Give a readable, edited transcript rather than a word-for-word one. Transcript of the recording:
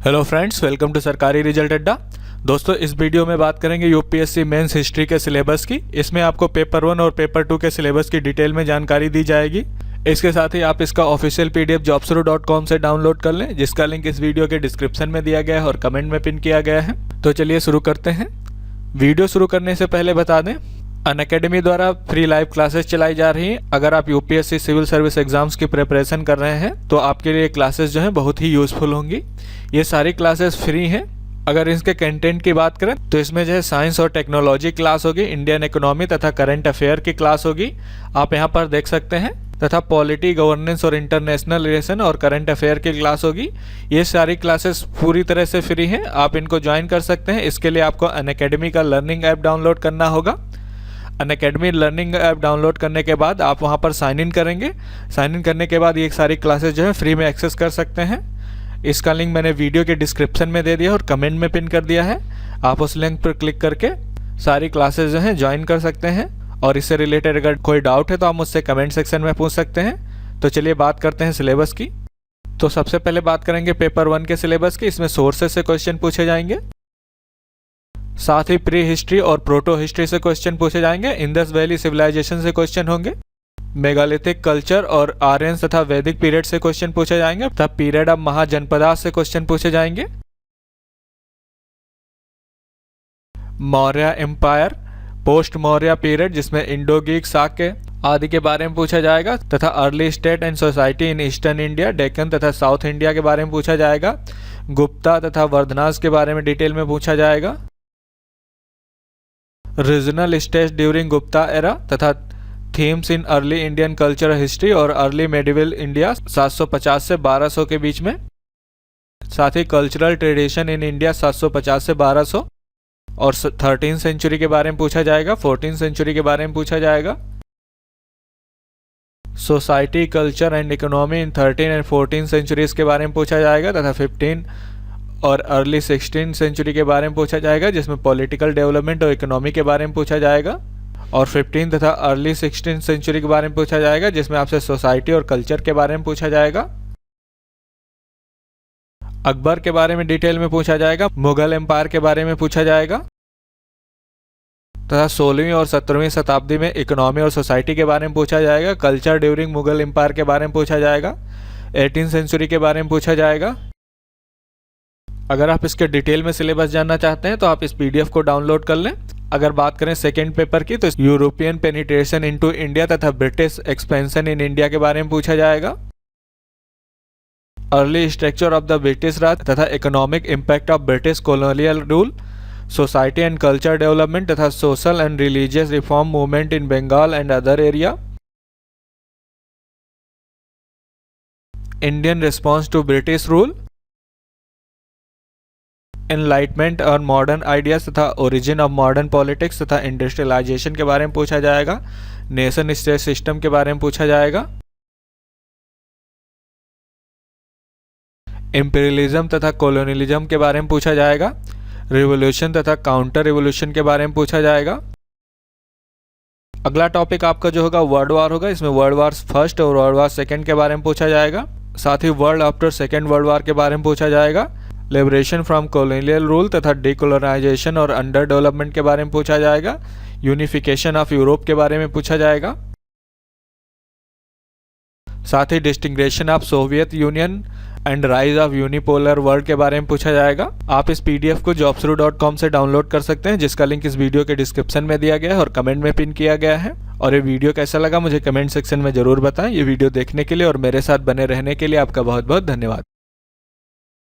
Hello friends, welcome to सरकारी result अड्डा। दोस्तों, इस वीडियो में बात करेंगे यूपीएससी मेंस हिस्ट्री के सिलेबस की। इसमें आपको पेपर 1 और पेपर 2 के सिलेबस की डिटेल में जानकारी दी जाएगी। इसके साथ ही आप इसका ऑफिशियल पीडीएफ jobsru.com से डाउनलोड कर लें, जिसका लिंक इस वीडियो के डिस्क्रिप्शन में दिया गया है और कमेंट में पिन किया गया है। तो चलिए शुरू करते हैं। वीडियो शुरू करने से पहले बता दें, अनअकैडमी द्वारा फ्री लाइव क्लासेस चलाई जा रही हैं। अगर आप यूपीएससी सिविल सर्विस एग्जाम्स की प्रिपरेशन कर रहे हैं तो आपके लिए क्लासेस जो हैं बहुत ही यूजफुल होंगी। ये सारी क्लासेस फ्री हैं। अगर इसके कंटेंट की बात करें तो इसमें जो है साइंस और टेक्नोलॉजी क्लास होगी, इंडियन इकोनॉमी तथा करंट अफेयर की क्लास होगी, आप यहाँ पर देख सकते हैं, तथा पॉलिटी, गवर्नेंस और इंटरनेशनल रिलेशन और करंट अफेयर की क्लास होगी। ये सारी क्लासेस पूरी तरह से फ्री हैं, आप इनको ज्वाइन कर सकते हैं। इसके लिए आपको अनअकैडमी का लर्निंग ऐप डाउनलोड करना होगा। अनअकैडमी लर्निंग ऐप डाउनलोड करने के बाद आप वहाँ पर साइन इन करेंगे। साइन इन करने के बाद ये सारी क्लासेस जो है फ्री में एक्सेस कर सकते हैं। इसका लिंक मैंने वीडियो के डिस्क्रिप्शन में दे दिया और कमेंट में पिन कर दिया है। आप उस लिंक पर क्लिक करके सारी क्लासेस जो हैं ज्वाइन कर सकते हैं। और इससे रिलेटेड अगर कोई डाउट है तो आप मुझसे कमेंट सेक्शन में पूछ सकते हैं। तो चलिए बात करते हैं सिलेबस की। तो सबसे पहले बात करेंगे पेपर 1 के सिलेबस की। इसमें सोर्सेस से क्वेश्चन पूछे जाएंगे, साथ ही प्री हिस्ट्री और प्रोटो हिस्ट्री से क्वेश्चन पूछे जाएंगे। इंडस वैली सिविलाइजेशन से क्वेश्चन होंगे। मेगालिथिक कल्चर और आर्यन तथा वैदिक पीरियड से क्वेश्चन पूछे जाएंगे तथा पीरियड ऑफ महाजनपदास से क्वेश्चन पूछे जाएंगे। Maurya empire, post Maurya period जिसमें इंडो ग्रीक, शाक्य आदि के बारे में पूछा जाएगा, तथा early state and society in eastern India, Deccan तथा साउथ इंडिया के बारे में पूछा जाएगा। गुप्ता तथा वर्धनास के बारे में डिटेल में पूछा जाएगा। Regional states during Gupta era तथा themes in early Indian cultural history और अर्ली मेडिवल इंडिया 750 से 1200 के बीच में। साथ ही कल्चरल ट्रेडिशन इन इंडिया 750 से 1200 और 13th सेंचुरी के बारे में पूछा जाएगा। 14th सेंचुरी के बारे में पूछा जाएगा। Society, culture and economy in 13 and 14th centuries के बारे में पूछा जाएगा तथा 15 और अर्ली 16th सेंचुरी के बारे में पूछा जाएगा, जिसमें पॉलिटिकल डेवलपमेंट और इकोनॉमी के बारे में पूछा जाएगा। और 15 तथा अर्ली 16th सेंचुरी के बारे में पूछा जाएगा, जिसमें आपसे सोसाइटी और कल्चर के बारे में पूछा जाएगा। अकबर के बारे में डिटेल में पूछा जाएगा। मुगल एम्पायर के बारे में पूछा जाएगा तथा 16वीं और 17वीं शताब्दी में इकोनॉमी और सोसाइटी के बारे में पूछा जाएगा। कल्चर ड्यूरिंग मुगल एम्पायर के बारे में पूछा जाएगा। 18th सेंचुरी के बारे में पूछा जाएगा। अगर आप इसके डिटेल में सिलेबस जानना चाहते हैं तो आप इस पीडीएफ को डाउनलोड कर लें। अगर बात करें सेकेंड पेपर की तो यूरोपियन पेनिट्रेशन इनटू इंडिया तथा ब्रिटिश एक्सपेंशन इन इंडिया के बारे में पूछा जाएगा। Early structure of the British Raj तथा economic impact of British colonial rule, society and culture development तथा social and religious reform movement in Bengal and other area. Indian response to British rule, enlightenment और modern ideas तथा origin of modern politics तथा industrialisation के बारे में पूछा जाएगा। Nation state system के बारे में पूछा जाएगा। इंपीरियलिज्म तथा कॉलोनियलिज्म के बारे में पूछा जाएगा। रिवोल्यूशन तथा काउंटर रिवोल्यूशन के बारे में पूछा जाएगा। अगला टॉपिक आपका जो होगा वर्ल्ड वार होगा। इसमें वर्ल्ड वार फर्स्ट और वर्ल्ड वार सेकेंड के बारे में पूछा जाएगा। साथ ही world after second world war के बारे में पूछा जाएगा। लिबरेशन फ्रॉम कॉलोनियल रूल तथा डिकोलोनाइजेशन और अंडर डेवलपमेंट के बारे में पूछा जाएगा। यूनिफिकेशन ऑफ यूरोप के बारे में पूछा जाएगा। साथ ही disintegration of Soviet Union and rise of unipolar world के बारे में पूछा जाएगा। आप इस पीडीएफ को jobsru.com से डाउनलोड कर सकते हैं, जिसका लिंक इस वीडियो के डिस्क्रिप्शन में दिया गया है और कमेंट में पिन किया गया है। और ये वीडियो कैसा लगा मुझे कमेंट सेक्शन में जरूर बताएं। ये वीडियो देखने के लिए और मेरे साथ बने रहने के लिए आपका बहुत बहुत धन्यवाद।